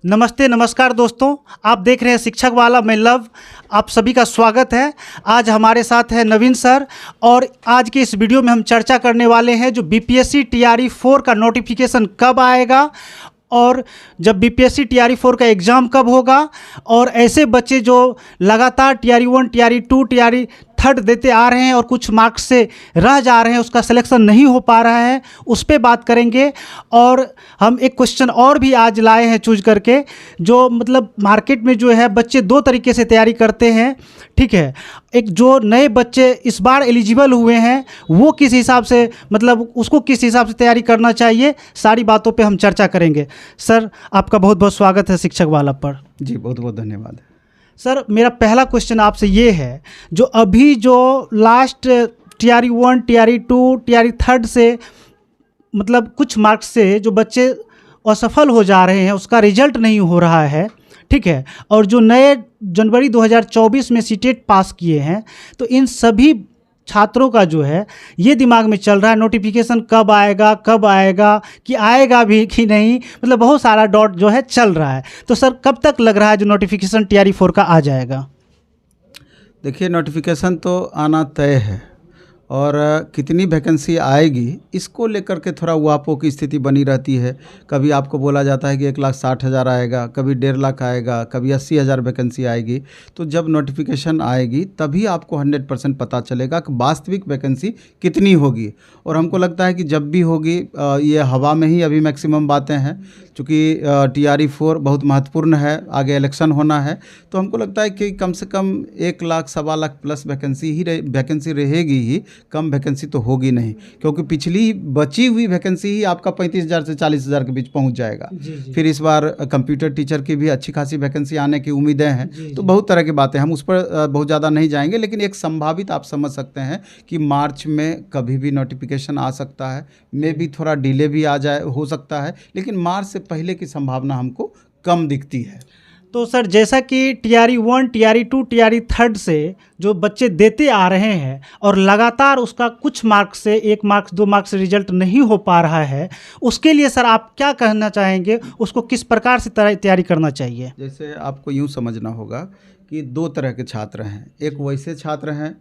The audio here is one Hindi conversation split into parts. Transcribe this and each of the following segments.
नमस्ते नमस्कार दोस्तों, आप देख रहे हैं शिक्षक वाला मैं लव। आप सभी का स्वागत है। आज हमारे साथ है नवीन सर और आज के इस वीडियो में हम चर्चा करने वाले हैं जो बीपीएससी टीआरई 4 का नोटिफिकेशन कब आएगा और जब बीपीएससी टीआरई 4 का एग्ज़ाम कब होगा, और ऐसे बच्चे जो लगातार टीआरई 1 टीआरई 2 टीआरई 3 देते आ रहे हैं और कुछ मार्क्स से रह जा रहे हैं, उसका सिलेक्शन नहीं हो पा रहा है, उस पर बात करेंगे। और हम एक क्वेश्चन और भी आज लाए हैं चूज करके, जो मतलब मार्केट में जो है बच्चे दो तरीके से तैयारी करते हैं, ठीक है। एक जो नए बच्चे इस बार एलिजिबल हुए हैं वो किस हिसाब से, मतलब उसको किस हिसाब से तैयारी करना चाहिए, सारी बातों पे हम चर्चा करेंगे। सर आपका बहुत बहुत स्वागत है शिक्षक वाला पर। जी बहुत बहुत धन्यवाद। सर मेरा पहला क्वेश्चन आपसे ये है, जो अभी जो लास्ट टीआरई 1 टीआरई 2 टीआरई 3 से मतलब कुछ मार्क्स से जो बच्चे असफल हो जा रहे हैं, उसका रिजल्ट नहीं हो रहा है, ठीक है, और जो नए जनवरी 2024 में सीटेट पास किए हैं, तो इन सभी छात्रों का जो है ये दिमाग में चल रहा है नोटिफिकेशन कब आएगा कि आएगा भी कि नहीं, मतलब बहुत सारा डॉट जो है चल रहा है। तो सर कब तक लग रहा है जो नोटिफिकेशन टीआरई 4 का आ जाएगा? देखिए नोटिफिकेशन तो आना तय है और कितनी वैकेंसी आएगी इसको लेकर के थोड़ा उहापों की स्थिति बनी रहती है। कभी आपको बोला जाता है कि 1,60,000 आएगा, कभी 1.5 लाख आएगा, कभी 80,000 वैकेंसी आएगी। तो जब नोटिफिकेशन आएगी तभी आपको 100% पता चलेगा कि वास्तविक वैकेंसी कितनी होगी। और हमको लगता है कि जब भी होगी ये हवा में ही अभी मैक्सिमम बातें हैं, चूँकि टीआरई 4 बहुत महत्वपूर्ण है, आगे इलेक्शन होना है। तो हमको लगता है कि कम से कम 1 लाख सवा लाख प्लस वैकेंसी रहेगी ही, कम वैकेंसी तो होगी नहीं, क्योंकि पिछली बची हुई वैकेंसी ही आपका 35,000 से 40,000 के बीच पहुंच जाएगा। जी। फिर इस बार कंप्यूटर टीचर की भी अच्छी खासी वैकेंसी आने की उम्मीदें हैं। तो बहुत तरह की बातें, हम उस पर बहुत ज़्यादा नहीं जाएंगे, लेकिन एक संभावित आप समझ सकते हैं कि मार्च में कभी भी नोटिफिकेशन आ सकता है, मे भी थोड़ा डिले भी आ जाए हो सकता है, लेकिन मार्च से पहले की संभावना हमको कम दिखती है। तो सर जैसा कि टीआरई 1 टीआरई 2 टीआरई 3 से जो बच्चे देते आ रहे हैं और लगातार उसका कुछ मार्क्स से 1 मार्क्स 2 मार्क्स से रिजल्ट नहीं हो पा रहा है, उसके लिए सर आप क्या कहना चाहेंगे, उसको किस प्रकार से तैयारी करना चाहिए? जैसे आपको यूँ समझना होगा कि 2 तरह के छात्र हैं। एक वैसे छात्र हैं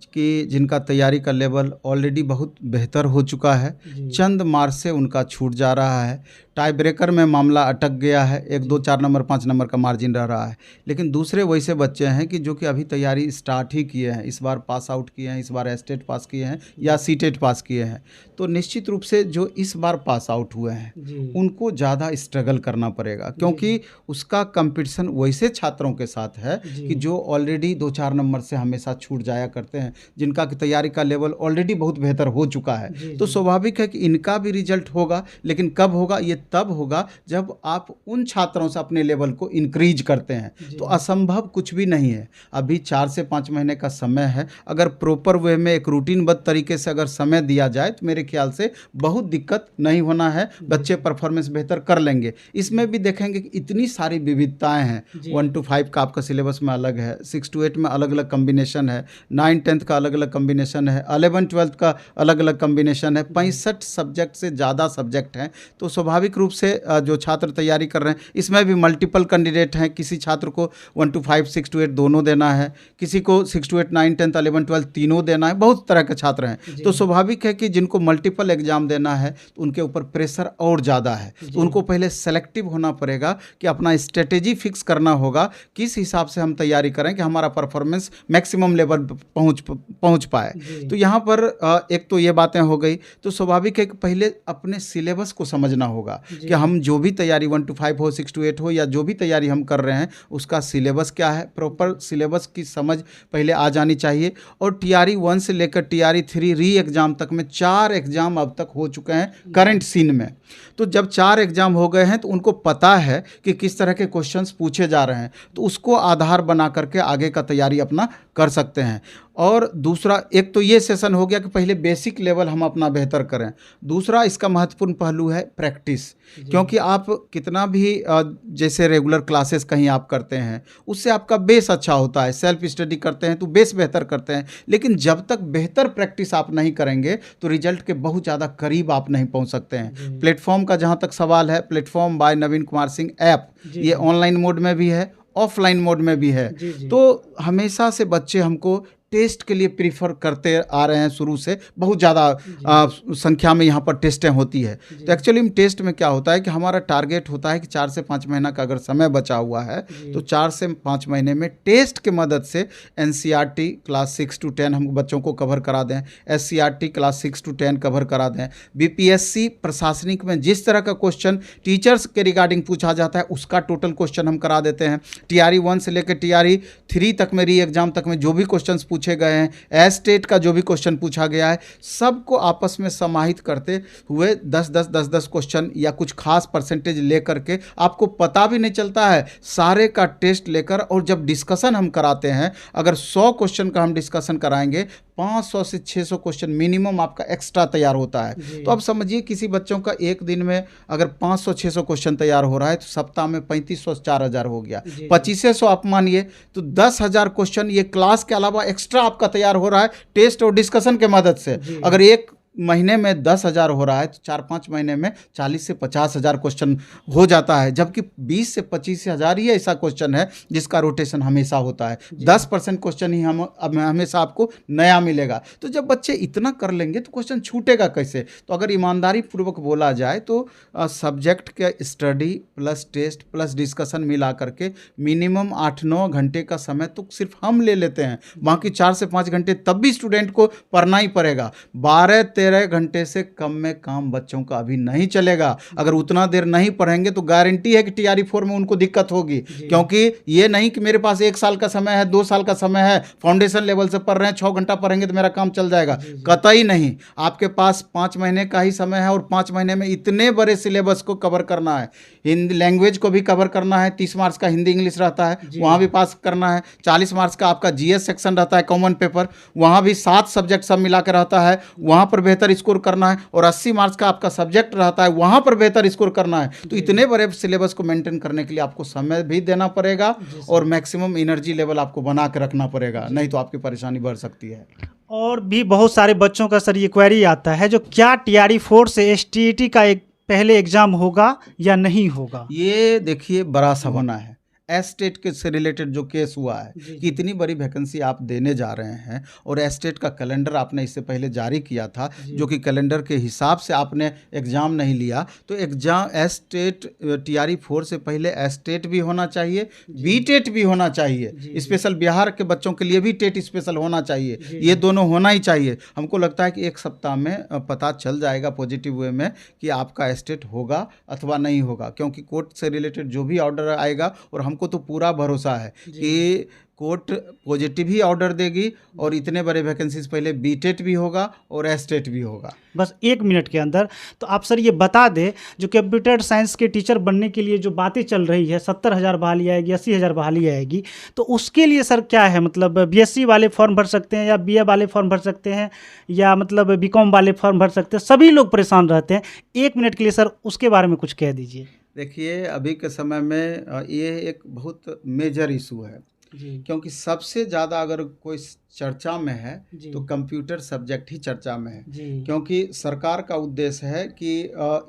कि जिनका तैयारी का लेवल ऑलरेडी बहुत बेहतर हो चुका है, चंद मार्क्स से उनका छूट जा रहा है, टाई ब्रेकर में मामला अटक गया है, 1 2 4 नंबर 5 नंबर का मार्जिन रह रहा है। लेकिन दूसरे वैसे बच्चे हैं कि जो कि अभी तैयारी स्टार्ट ही किए हैं, इस बार पास आउट किए हैं, इस बार एस्टेट पास किए हैं या सीटेट पास किए हैं। तो निश्चित रूप से जो इस बार पास आउट हुए हैं उनको ज़्यादा स्ट्रगल करना पड़ेगा, क्योंकि उसका कंपटीशन वैसे छात्रों के साथ है कि जो ऑलरेडी 2 4 नंबर से हमेशा छूट जाया करते हैं, जिनका तैयारी का लेवल ऑलरेडी बहुत बेहतर हो चुका है। तो स्वाभाविक है कि इनका भी रिजल्ट होगा, लेकिन कब होगा? ये तब होगा जब आप उन छात्रों से अपने लेवल को इंक्रीज करते हैं। तो असंभव कुछ भी नहीं है। अभी 4 से 5 महीने का समय है, अगर प्रॉपर वे में एक रूटीनबद्ध तरीके से अगर समय दिया जाए तो मेरे ख्याल से बहुत दिक्कत नहीं होना है, बच्चे परफॉर्मेंस बेहतर कर लेंगे। इसमें भी देखेंगे कि इतनी सारी विविधताएं हैं। 1 to 5 का आपका सिलेबस में अलग है, 6 to 8 में अलग अलग कम्बिनेशन है, 9 10th का अलग अलग कम्बिनेशन है, 11 12th का अलग अलग कम्बिनेशन है, 65 सब्जेक्ट से ज़्यादा सब्जेक्ट हैं। तो स्वाभाविक रूप से जो छात्र तैयारी कर रहे हैं, इसमें भी मल्टीपल कैंडिडेट हैं। किसी छात्र को 1 to 5 6 to 8 दोनों देना है, किसी को 6 to 8 9 10th 11 12 तीनों देना है, बहुत तरह के छात्र हैं। तो स्वाभाविक है कि जिनको मल्टीपल एग्जाम देना है तो उनके ऊपर प्रेशर और ज़्यादा है। तो उनको पहले सेलेक्टिव होना पड़ेगा कि अपना स्ट्रेटेजी फिक्स करना होगा, किस हिसाब से हम तैयारी करें कि हमारा परफॉर्मेंस मैक्सिमम लेवल पहुंच पाए। तो यहाँ पर एक तो ये बातें हो गई। तो स्वाभाविक है कि पहले अपने सिलेबस को समझना होगा कि हम जो भी तैयारी 1 to 5 हो, 6 to 8 हो, या जो भी तैयारी हम कर रहे हैं उसका सिलेबस क्या है, प्रॉपर सिलेबस की समझ पहले आ जानी चाहिए। और टीआरई 1 से लेकर टीआरई 3 री एग्ज़ाम तक में 4 एग्ज़ाम अब तक हो चुके हैं करंट सीन में। तो जब 4 एग्ज़ाम हो गए हैं तो उनको पता है कि किस तरह के क्वेश्चंस पूछे जा रहे हैं, तो उसको आधार बना करके आगे का तैयारी अपना कर सकते हैं। और दूसरा, एक तो ये सेशन हो गया कि पहले बेसिक लेवल हम अपना बेहतर करें। दूसरा इसका महत्वपूर्ण पहलू है प्रैक्टिस, क्योंकि आप कितना भी जैसे रेगुलर क्लासेस कहीं आप करते हैं उससे आपका बेस अच्छा होता है, सेल्फ स्टडी करते हैं तो बेस बेहतर करते हैं, लेकिन जब तक बेहतर प्रैक्टिस आप नहीं करेंगे तो रिजल्ट के बहुत ज़्यादा करीब आप नहीं पहुंच सकते हैं। प्लेटफॉर्म का जहां तक सवाल है, platform by Naveen Kumar Singh app, ये ऑनलाइन मोड में भी है, ऑफलाइन मोड में भी है। तो हमेशा से बच्चे हमको टेस्ट के लिए प्रीफर करते आ रहे हैं, शुरू से बहुत ज़्यादा संख्या में यहाँ पर टेस्टें होती है। तो एक्चुअली टेस्ट में क्या होता है कि हमारा टारगेट होता है कि 4 से 5 महीना का अगर समय बचा हुआ है तो 4 से 5 महीने में टेस्ट के मदद से एनसीईआरटी क्लास 6 to 10 हम बच्चों को कवर करा दें, एससीईआरटी क्लास 6 to 10 कवर करा दें, बीपीएससी प्रशासनिक में जिस तरह का क्वेश्चन टीचर्स के रिगार्डिंग पूछा जाता है उसका टोटल क्वेश्चन हम करा देते हैं। टीआरई 1 से लेकर टीआरई 3 तक में, री एग्जाम तक में जो भी क्वेश्चन पूछे गए हैं, एस्टेट का जो भी क्वेश्चन पूछा गया है, सबको आपस में समाहित करते हुए 10-10 क्वेश्चन या कुछ खास परसेंटेज लेकर के आपको पता भी नहीं चलता है सारे का टेस्ट लेकर। और जब डिस्कशन हम कराते हैं, अगर 100 क्वेश्चन का हम डिस्कशन कराएंगे, 500 से 600 क्वेश्चन मिनिमम आपका एक्स्ट्रा तैयार होता है। तो अब समझिए किसी बच्चों का एक दिन में अगर 500-600 क्वेश्चन तैयार हो रहा है तो सप्ताह में 3500 से 4000 हो गया, 2500 आप मानिए तो 10,000 क्वेश्चन ये क्लास के अलावा एक्स्ट्रा आपका तैयार हो रहा है टेस्ट और डिस्कशन के मदद से। अगर एक महीने में 10,000 हो रहा है तो 4-5 महीने में 40 से 50,000 क्वेश्चन हो जाता है, जबकि 20 से 25,000 ही ऐसा क्वेश्चन है जिसका रोटेशन हमेशा होता है। 10% क्वेश्चन ही हम हमेशा आपको नया मिलेगा। तो जब बच्चे इतना कर लेंगे तो क्वेश्चन छूटेगा कैसे? तो अगर ईमानदारी पूर्वक बोला जाए तो सब्जेक्ट के study plus test plus discussion मिला करके मिनिमम 8-9 घंटे का समय तो सिर्फ हम ले लेते हैं, बाकी 4 से 5 घंटे तब भी स्टूडेंट को पढ़ना ही पड़ेगा। 12-13 घंटे से कम में काम बच्चों का अभी नहीं चलेगा। अगर उतना देर नहीं पढ़ेंगे तो गारंटी है कि टीआरई 4 में उनको दिक्कत होगी, क्योंकि ये नहीं कि मेरे पास 1 साल का समय है, 2 साल का समय है, फाउंडेशन लेवल से पढ़ रहे हैं, 6 घंटा पढ़ेंगे तो मेरा काम चल जाएगा, कतई नहीं। आपके पास 5 महीने का ही समय है और 5 महीने में इतने बड़े सिलेबस को कवर करना है। हिंदी लैंग्वेज को भी कवर करना है, 30 मार्क्स का हिंदी इंग्लिश रहता है, वहाँ भी पास करना है। 40 मार्क्स का आपका जीएस सेक्शन रहता है, कॉमन पेपर, वहाँ भी 7 सब्जेक्ट सब मिला कर रहता है, वहाँ पर बेहतर स्कोर करना है। और 80 मार्क्स का आपका सब्जेक्ट रहता है, वहाँ पर बेहतर स्कोर करना है। तो इतने बड़े सिलेबस को मेंटेन करने के लिए आपको समय भी देना पड़ेगा और मैक्सिमम एनर्जी लेवल आपको बना के रखना पड़ेगा, नहीं तो आपकी परेशानी बढ़ सकती है। और भी बहुत सारे बच्चों का सर ये क्वेरी आता है जो क्या टीआरई 4 से एसटीईटी का एक पहले एग्जाम होगा या नहीं होगा? ये देखिए बड़ा सवाल है। एस्टेट के से रिलेटेड जो केस हुआ है कि इतनी बड़ी वैकेंसी आप देने जा रहे हैं और एस्टेट का कैलेंडर आपने इससे पहले जारी किया था, जो कि कैलेंडर के हिसाब से आपने एग्ज़ाम नहीं लिया, तो एग्ज़ाम एस्टेट टीआरई 4 से पहले एस्टेट भी होना चाहिए, बीटेट भी होना चाहिए, स्पेशल बिहार के बच्चों के लिए भी टेट स्पेशल होना चाहिए, ये दोनों होना ही चाहिए। हमको लगता है कि 1 सप्ताह में पता चल जाएगा पॉजिटिव वे में कि आपका एस्टेट होगा अथवा नहीं होगा, क्योंकि कोर्ट से रिलेटेड जो भी ऑर्डर आएगा, और हमको तो पूरा भरोसा है कि कोर्ट पॉजिटिव ही ऑर्डर देगी और इतने बड़े वैकेंसीज पहले बीटेट भी होगा और एस्टेट भी होगा। बस 1 मिनट के अंदर। तो आप सर ये बता दें, जो कंप्यूटर साइंस के टीचर बनने के लिए जो बातें चल रही है, 70,000 बहाली आएगी, 80,000 बहाली आएगी, तो उसके लिए सर क्या है? मतलब बीएससी वाले फॉर्म भर सकते हैं या बीए वाले फॉर्म भर सकते हैं या मतलब बीकॉम वाले फॉर्म भर सकते हैं? सभी लोग परेशान रहते हैं। 1 मिनट के लिए सर उसके बारे में कुछ कह दीजिए। देखिए अभी के समय में ये एक बहुत मेजर इशू है, क्योंकि सबसे ज़्यादा अगर कोई चर्चा में है तो कंप्यूटर सब्जेक्ट ही चर्चा में है, क्योंकि सरकार का उद्देश्य है कि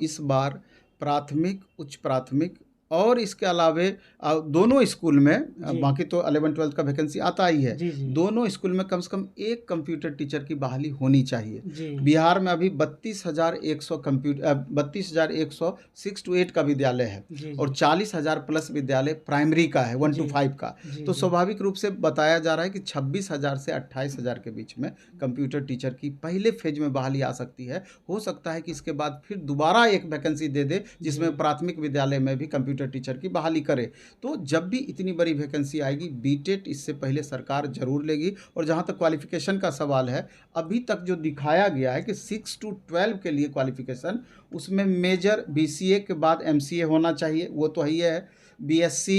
इस बार प्राथमिक, उच्च प्राथमिक और इसके अलावे दोनों स्कूल में, बाकी तो 11-12 का वैकेंसी आता ही है, दोनों स्कूल में कम से कम एक कंप्यूटर टीचर की बहाली होनी चाहिए। बिहार में अभी 32,100 कंप्यूटर 32,100 6 to 8 का विद्यालय है और 40,000 प्लस विद्यालय प्राइमरी का है, 1 to 5 का। तो स्वाभाविक रूप से बताया जा रहा है कि 26,000 से 28,000 के बीच में कंप्यूटर टीचर की पहले फेज में बहाली आ सकती है। हो सकता है कि इसके बाद फिर दोबारा एक वैकेंसी दे दे जिसमें प्राथमिक विद्यालय में भी कंप्यूटर कंप्यूटर टीचर की बहाली करे। तो जब भी इतनी बड़ी वैकेंसी आएगी, बीटेट इससे पहले सरकार जरूर लेगी। और जहाँ तक क्वालिफिकेशन का सवाल है, अभी तक जो दिखाया गया है कि 6 to 12 के लिए क्वालिफिकेशन, उसमें मेजर बीसीए के बाद एमसीए होना चाहिए, वो तो ही है। बीएससी,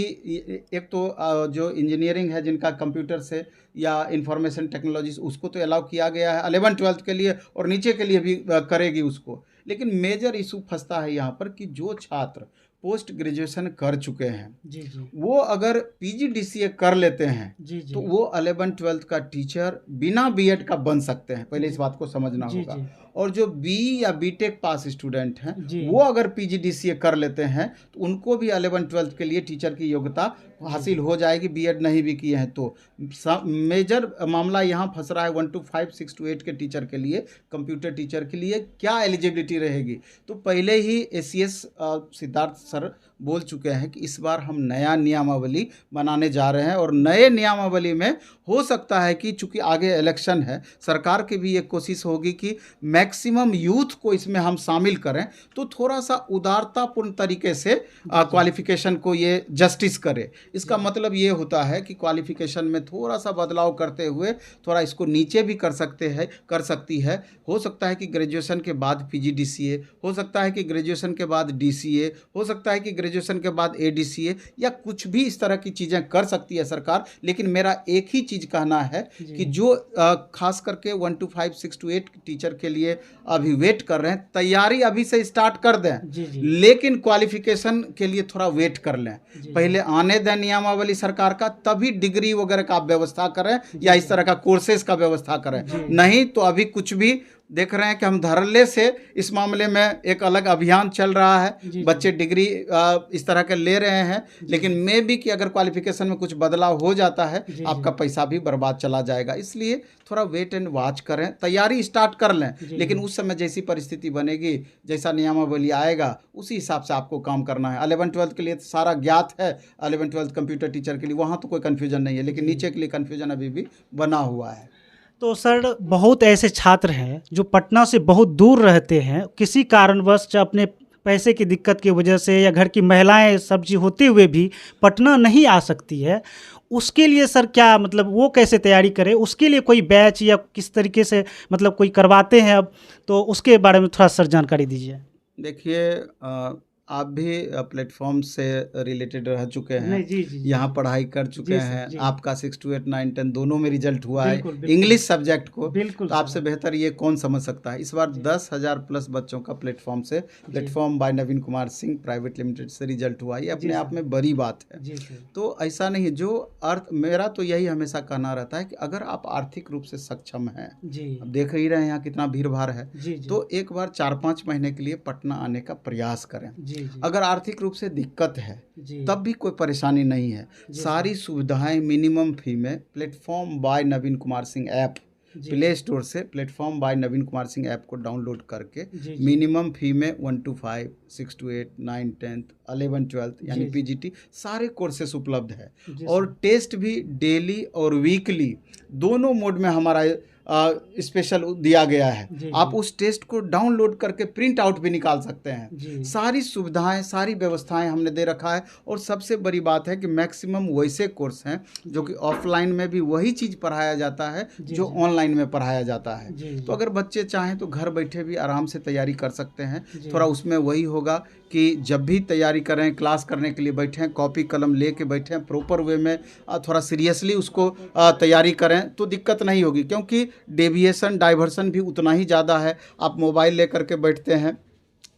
एक तो जो इंजीनियरिंग है जिनका कंप्यूटर से या इंफॉर्मेशन टेक्नोलॉजीज, उसको तो अलाउ किया गया है 11-12 के लिए, और नीचे के लिए भी करेगी उसको। लेकिन मेजर इशू फंसता है यहाँ पर कि जो छात्र पोस्ट ग्रेजुएशन कर चुके हैं, जी जी, वो अगर पीजीडीसीए कर लेते हैं जी जी, तो वो 11-12 का टीचर बिना बीएड का बन सकते हैं। पहले इस बात को समझना जी होगा। जी, और जो बी या बीटेक पास स्टूडेंट हैं, जी, वो अगर पीजीडीसीए कर लेते हैं तो उनको भी 11-12 के लिए टीचर की योग्यता हासिल हो जाएगी, बीएड नहीं भी किए हैं तो। मेजर मामला यहाँ फंस रहा है 1 to 5, 6 to 8 के टीचर के लिए, कंप्यूटर टीचर के लिए क्या एलिजिबिलिटी रहेगी। तो पहले ही एसीएस सिद्धार्थ सर बोल चुके हैं कि इस बार हम नया नियमावली बनाने जा रहे हैं, और नए नियमावली में हो सकता है कि चूंकि आगे इलेक्शन है, सरकार की भी एक कोशिश होगी कि मैक्सिमम यूथ को इसमें हम शामिल करें, तो थोड़ा सा उदारतापूर्ण तरीके से क्वालिफिकेशन को ये जस्टिस करे। इसका मतलब ये होता है कि क्वालिफिकेशन में थोड़ा सा बदलाव करते हुए थोड़ा इसको नीचे भी कर सकती है। हो सकता है कि ग्रेजुएशन के बाद पीजीडीसीए, हो सकता है कि ग्रेजुएशन के बाद डीसीए, हो सकता है कि ग्रेजुएशन के बाद एडीसीए, या कुछ भी इस तरह की चीज़ें कर सकती है सरकार। लेकिन मेरा एक ही चीज़ कहना है कि जो खास करके 1 to 5, 6 to 8 टीचर के लिए अभी वेट कर रहे हैं, तैयारी अभी से स्टार्ट कर दें, लेकिन क्वालिफिकेशन के लिए थोड़ा वेट कर लें। पहले आने दें नियमावली सरकार का, तभी डिग्री वगैरह का आप व्यवस्था करें या इस तरह का कोर्सेज का व्यवस्था करें। नहीं तो अभी कुछ भी देख रहे हैं कि हम धरल्ले से इस मामले में एक अलग अभियान चल रहा है, बच्चे डिग्री इस तरह के ले रहे हैं, लेकिन मे भी कि अगर क्वालिफिकेशन में कुछ बदलाव हो जाता है, आपका पैसा भी बर्बाद चला जाएगा। इसलिए थोड़ा वेट एंड वॉच करें, तैयारी स्टार्ट कर लें, लेकिन उस समय जैसी परिस्थिति बनेगी, जैसा नियमावली आएगा, उसी हिसाब से आपको काम करना है। 11-12 के लिए तो सारा ज्ञात है, 11-12 कंप्यूटर टीचर के लिए वहाँ तो कोई कन्फ्यूजन नहीं है, लेकिन नीचे के लिए कन्फ्यूजन अभी भी बना हुआ है। तो सर, बहुत ऐसे छात्र हैं जो पटना से बहुत दूर रहते हैं, किसी कारणवश अपने पैसे की दिक्कत की वजह से या घर की महिलाएं सब्जी होते हुए भी पटना नहीं आ सकती है। उसके लिए सर क्या मतलब वो कैसे तैयारी करें? उसके लिए कोई बैच या किस तरीके से मतलब कोई करवाते हैं अब, तो उसके बारे में थोड़ा सर जानकारी दीजिए। देखिए, आप भी प्लेटफॉर्म से रिलेटेड रह चुके हैं, जी, यहाँ पढ़ाई कर चुके हैं, आपका 6 to 8, 9, 10 दोनों में रिजल्ट हुआ है इंग्लिश सब्जेक्ट को, तो आपसे बेहतर ये कौन समझ सकता है। इस बार 10,000 प्लस बच्चों का platform by Naveen Kumar Singh private limited से रिजल्ट हुआ, ये अपने आप में बड़ी बात है। तो ऐसा नहीं, जो मेरा तो यही हमेशा कहना रहता है कि अगर आप आर्थिक रूप से सक्षम हैं, अब देख ही रहे हैं यहाँ कितना भीड़ भाड़ है, तो एक बार 4-5 महीने के लिए पटना आने का प्रयास करें। अगर आर्थिक रूप से दिक्कत है तब भी कोई परेशानी नहीं है, सारी सुविधाएं मिनिमम फी में platform by Naveen Kumar Singh app, play store से platform by Naveen Kumar Singh app को डाउनलोड करके मिनिमम फी में 1 to 5, 6 to 8, 9, 10, 11-12 यानी पीजीटी सारे कोर्सेस उपलब्ध है। और टेस्ट भी डेली और वीकली दोनों मोड में हमारा स्पेशल दिया गया है। आप उस टेस्ट को डाउनलोड करके प्रिंट आउट भी निकाल सकते हैं। सारी सुविधाएं, सारी व्यवस्थाएं हमने दे रखा है। और सबसे बड़ी बात है कि मैक्सिमम वैसे कोर्स हैं जो कि ऑफलाइन में भी वही चीज़ पढ़ाया जाता है जो ऑनलाइन में पढ़ाया जाता है। तो अगर बच्चे चाहें तो घर बैठे भी आराम से तैयारी कर सकते हैं। थोड़ा उसमें वही होगा कि जब भी तैयारी करें, क्लास करने के लिए बैठें, कॉपी कलम लेके बैठें, प्रॉपर वे में थोड़ा सीरियसली उसको तैयारी करें तो दिक्कत नहीं होगी, क्योंकि डेविएशन, डाइवर्सन भी उतना ही ज़्यादा है। आप मोबाइल लेकर के बैठते हैं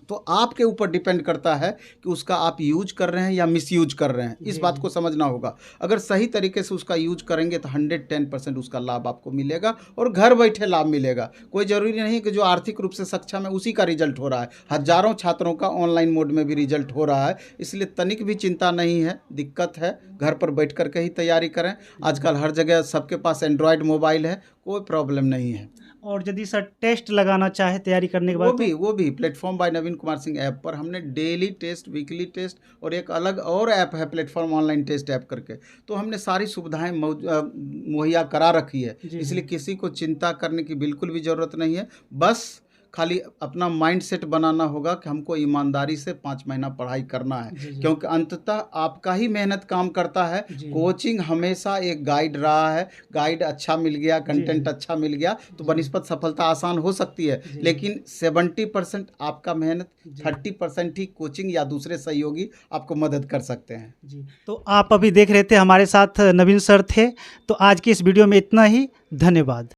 तो आपके ऊपर डिपेंड करता है कि उसका आप यूज कर रहे हैं या मिसयूज कर रहे हैं, इस बात को समझना होगा। अगर सही तरीके से उसका यूज करेंगे तो 110% उसका लाभ आपको मिलेगा और घर बैठे लाभ मिलेगा। कोई ज़रूरी नहीं कि जो आर्थिक रूप से सक्षम है उसी का रिजल्ट हो रहा है, हज़ारों छात्रों का ऑनलाइन मोड में भी रिजल्ट हो रहा है। इसलिए तनिक भी चिंता नहीं है, दिक्कत है घर पर बैठ कर के ही तैयारी करें। आजकल हर जगह सबके पास एंड्रॉयड मोबाइल है, कोई प्रॉब्लम नहीं है। और यदि सर टेस्ट लगाना चाहे तैयारी करने के बाद, वो भी platform by Naveen Kumar Singh app पर हमने डेली टेस्ट, वीकली टेस्ट और एक अलग और ऐप है प्लेटफॉर्म ऑनलाइन टेस्ट ऐप करके, तो हमने सारी सुविधाएं मुहैया करा रखी है। इसलिए किसी को चिंता करने की बिल्कुल भी ज़रूरत नहीं है। बस खाली अपना माइंड सेट बनाना होगा कि हमको ईमानदारी से 5 महीना पढ़ाई करना है, क्योंकि अंततः आपका ही मेहनत काम करता है। कोचिंग हमेशा एक गाइड रहा है, गाइड अच्छा मिल गया, कंटेंट अच्छा मिल गया तो बनिस्पत सफलता आसान हो सकती है, लेकिन 70% आपका मेहनत, 30% ही कोचिंग या दूसरे सहयोगी आपको मदद कर सकते हैं। जी, तो आप अभी देख रहे थे हमारे साथ नवीन सर थे। तो आज की इस वीडियो में इतना ही। धन्यवाद।